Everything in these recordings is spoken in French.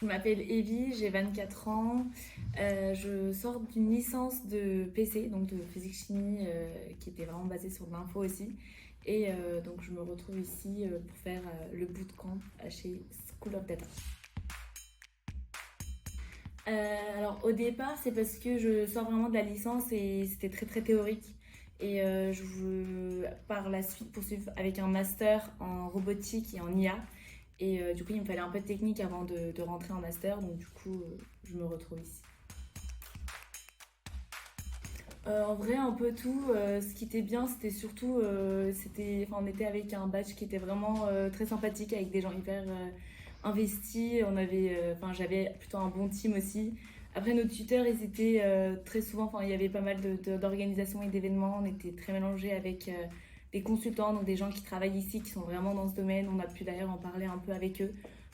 Je m'appelle Evie, j'ai 24 ans. Je sors d'une licence de PC, donc de physique-chimie, qui était vraiment basée sur de l'info aussi. Donc je me retrouve ici pour faire le bootcamp chez School of Data. Alors au départ, c'est parce que je sors vraiment de la licence et c'était très très théorique. Je veux par la suite poursuivre avec un master en robotique et en IA. Du coup, il me fallait un peu de technique avant de rentrer en master, donc du coup, je me retrouve ici. En vrai, un peu tout. Ce qui était bien, c'était surtout, on était avec un batch qui était vraiment très sympathique, avec des gens hyper investis. J'avais plutôt un bon team aussi. Après, nos tuteurs, ils étaient très souvent, il y avait pas mal d'organisations et d'événements. On était très mélangés avec des consultants, donc des gens qui travaillent ici, qui sont vraiment dans ce domaine. On a pu d'ailleurs en parler un peu avec eux.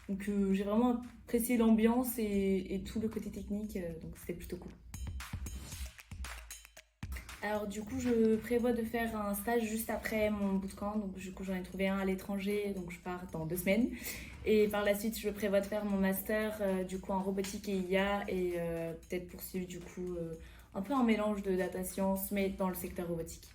Donc, j'ai vraiment apprécié l'ambiance et tout le côté technique, donc c'était plutôt cool. Alors du coup, je prévois de faire un stage juste après mon bootcamp. Donc du coup, j'en ai trouvé un à l'étranger, donc je pars dans 2 semaines. Et par la suite, je prévois de faire mon master du coup en robotique et IA et peut-être poursuivre du coup un peu un mélange de data science, mais dans le secteur robotique.